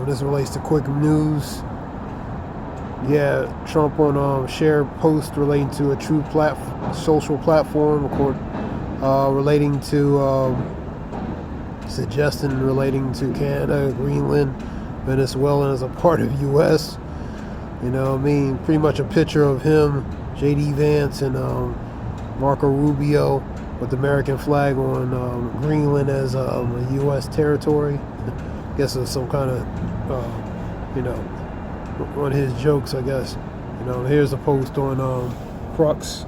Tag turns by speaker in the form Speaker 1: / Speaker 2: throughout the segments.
Speaker 1: this relates to quick news. Yeah, Trump on shared post relating to a true social platform, relating to suggesting relating to Canada, Greenland, Venezuela as a part of U.S. You know what I mean? Pretty much a picture of him, J.D. Vance, and Marco Rubio with the American flag on Greenland as a U.S. territory. I guess it's some kind of, one of his jokes, I guess. Here's a post on Crux.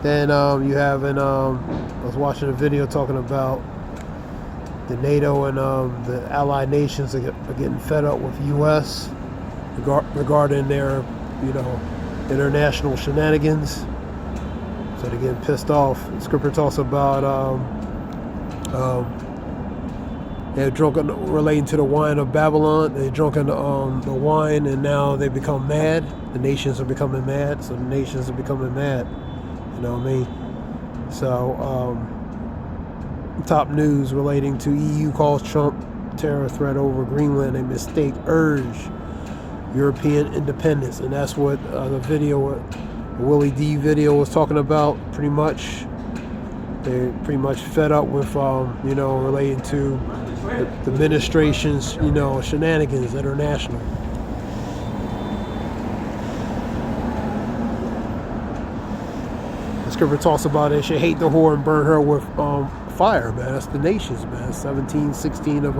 Speaker 1: Then you have, I was watching a video talking about the NATO and the allied nations are getting fed up with U.S. regarding their, international shenanigans. So they're getting pissed off. The scripture talks about they're drunk relating to the wine of Babylon. They're drunk on the wine, and now they become mad. The nations are becoming mad. So the nations are becoming mad. You know what I mean? So, top news relating to EU calls Trump terror threat over Greenland a mistake, urge European independence. And that's what the video, the Willie D video was talking about, pretty much. They're pretty much fed up with, relating to the administration's, shenanigans international. The scripture talks about they should hate the whore and burn her with fire, man. That's the nations, man. 17:16 of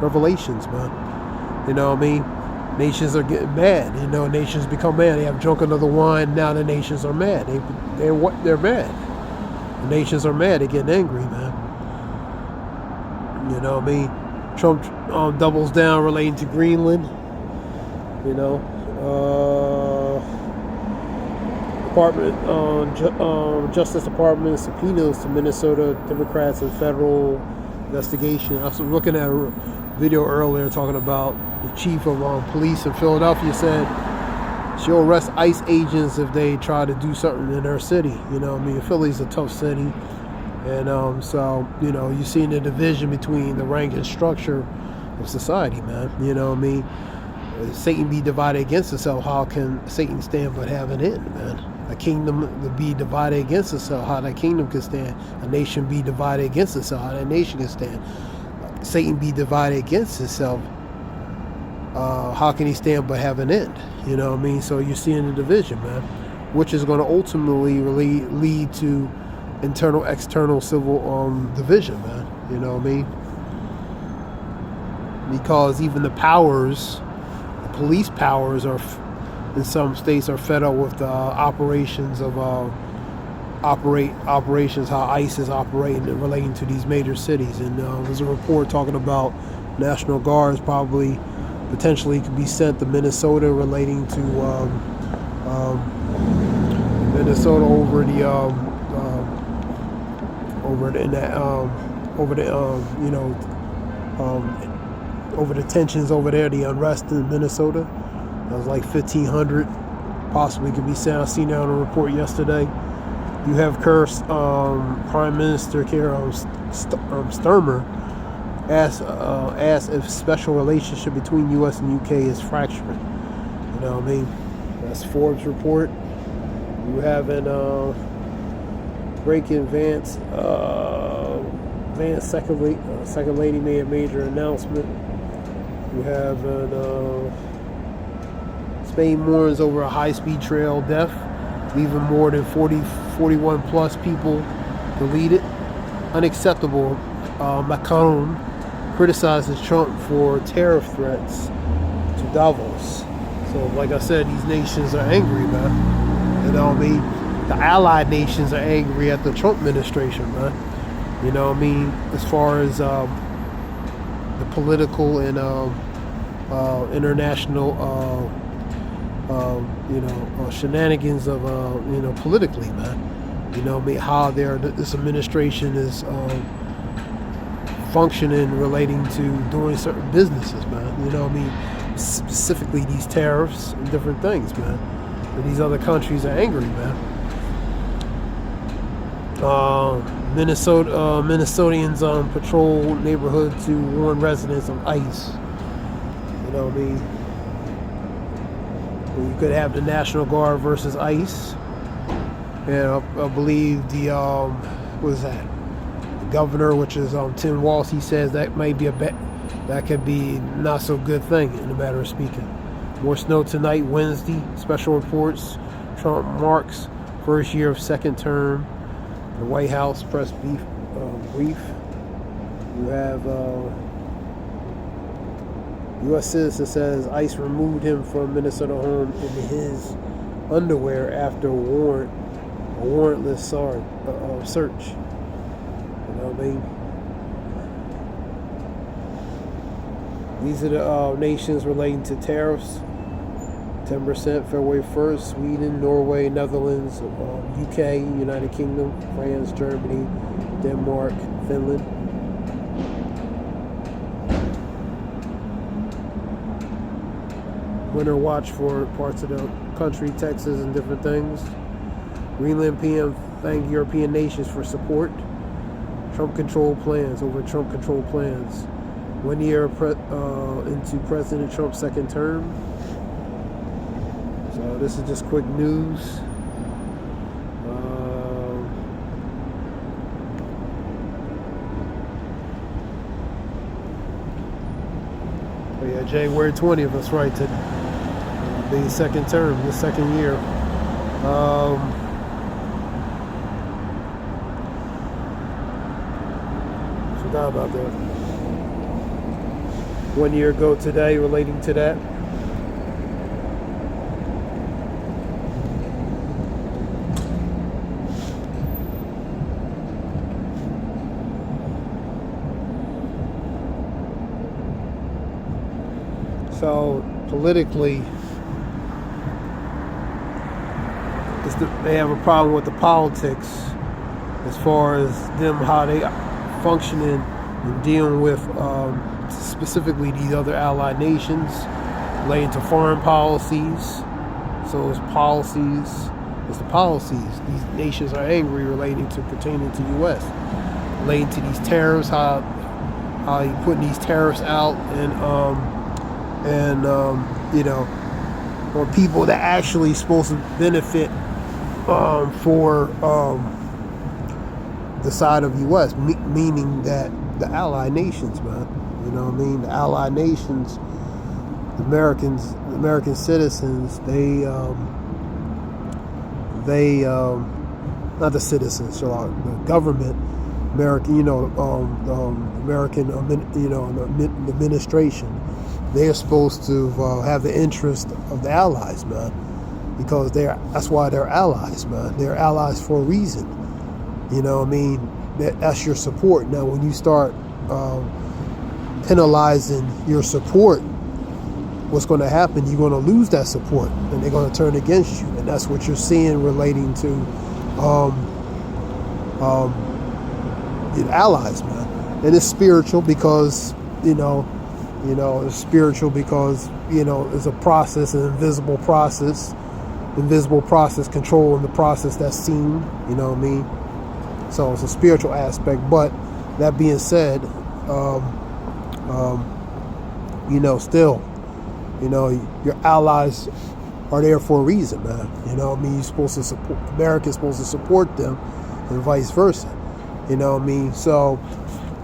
Speaker 1: Revelations, man. You know what I mean? Nations are getting mad. Nations become mad. They have drunk another wine. Now the nations are mad. They're mad. The nations are mad. They're getting angry, man. You know what I mean? Trump doubles down relating to Greenland. Justice Department subpoenas to Minnesota Democrats and federal investigation. I was looking at a video earlier talking about the chief of police in Philadelphia said she'll arrest ICE agents if they try to do something in her city. Philly's a tough city. And so, you're seeing the division between the rank and structure of society, man. Satan be divided against itself. How can Satan stand but have an end, man? A kingdom to be divided against itself. How that kingdom can stand. A nation be divided against itself. How that nation can stand. Satan be divided against itself. How can he stand but have an end? So you're seeing the division, man, which is going to ultimately really lead to internal, external, civil division, man. You know what I mean? Because even the powers, the police powers, are in some states are fed up with the operations of operations, how ICE is operating and relating to these major cities. And there's a report talking about National Guards potentially could be sent to Minnesota relating to Minnesota over the tensions over there, the unrest in Minnesota. That was like 1,500 possibly could be sent. I seen that on a report yesterday. You have cursed Prime Minister Keir Starmer asked if special relationship between U.S. and U.K. is fracturing. You know what I mean? That's Forbes report. You have an breaking Vance. Vance second lady made a major announcement. You have an Spain mourns over a high-speed trail death, leaving more than 41 plus people deleted. Unacceptable. Macron criticizes Trump for tariff threats to Davos. So, like I said, these nations are angry, man. You know what I mean? The allied nations are angry at the Trump administration, man. You know what I mean? As far as the political and international, shenanigans of, politically, man. You know what I mean? How this administration is functioning relating to doing certain businesses, man. You know what I mean? Specifically these tariffs and different things, man. But these other countries are angry, man. Minnesotans patrol neighborhood to warn residents of ICE. You know what I mean? You could have the National Guard versus ICE. And I believe the what is that? The governor, which is Tim Walz, he says that might be that could be not so good thing in a matter of speaking. More snow tonight, Wednesday. Special reports. Trump marks first year of second term. The White House press brief. You have U.S. citizen says ICE removed him from Minnesota home in his underwear after a warrantless search. You know what I mean? These are the nations relating to tariffs. 10% February 1st, Sweden, Norway, Netherlands, UK, United Kingdom, France, Germany, Denmark, Finland. Winter watch for parts of the country, Texas, and different things. Greenland PM thanked European nations for support. Trump controlled plans. 1 year into President Trump's second term. So this is just quick news. January 20th, that's right, to the second term, the second year. Forgot about that. 1 year ago today relating to that. So politically, they have a problem with the politics as far as them, how they functioning and dealing with specifically these other allied nations relating to foreign policies. So it's the policies. These nations are angry relating to pertaining to U.S. relating to these tariffs, how you putting these tariffs out and you know, or people that actually supposed to benefit for the side of U.S., meaning that the allied nations, man. You know what I mean? The allied nations, the American citizens, they not the citizens, so the government, American, the American, the administration. They are supposed to have the interest of the allies, man, because that's why they're allies, man. They're allies for a reason. You know what I mean? That's your support. Now, when you start penalizing your support, what's going to happen? You're going to lose that support, and they're going to turn against you. And that's what you're seeing relating to allies, man. And it's spiritual because, it's spiritual because, it's a process, an invisible process controlling the process that's seen, you know what I mean? So it's a spiritual aspect. But that being said, still, your allies are there for a reason, man. You know what I mean? You're supposed to support, America's supposed to support them and vice versa. You know what I mean? So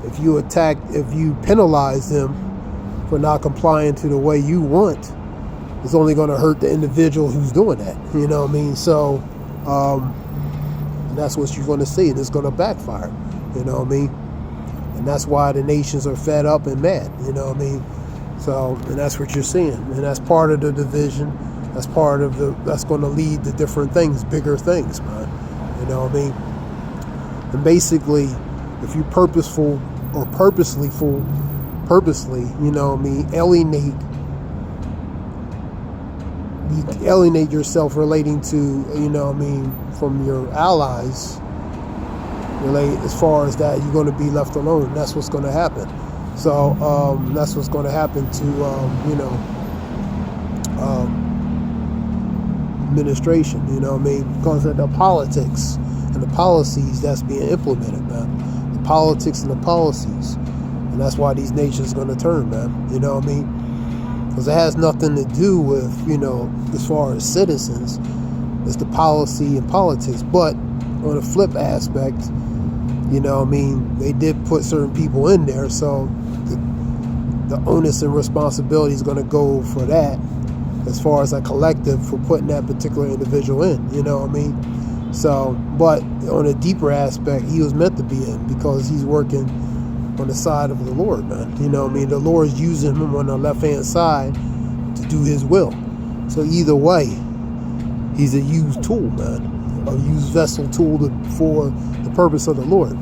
Speaker 1: if you penalize them for not complying to the way you want, it's only going to hurt the individual who's doing that. You know what I mean? So that's what you're going to see, and it's going to backfire. You know what I mean? And that's why the nations are fed up and mad. You know what I mean? So, and that's what you're seeing, and that's part of the division. That's part of that's going to lead to different things, bigger things, man. You know what I mean? And basically, if you purposely, you know what I mean, alienate yourself relating to, you know what I mean, from your allies, as far as that, you're going to be left alone. That's what's going to happen. So that's what's going to happen to, administration, you know what I mean, because of the politics and the policies that's being implemented, man. The politics and the policies. And that's why these nations are going to turn, man. You know what I mean? Because it has nothing to do with, as far as citizens. It's the policy and politics. But on the flip aspect, they did put certain people in there. So the onus and responsibility is going to go for that as far as a collective for putting that particular individual in. You know what I mean? So, but on a deeper aspect, he was meant to be in because he's working on the side of the Lord, man. You know what I mean? The Lord is using him on the left-hand side to do his will. So either way, he's a used tool, man. A used vessel tool for the purpose of the Lord.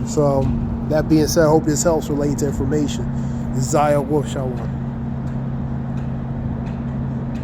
Speaker 1: So, that being said, I hope this helps relating to information. This is Zaya Wolf Shalom.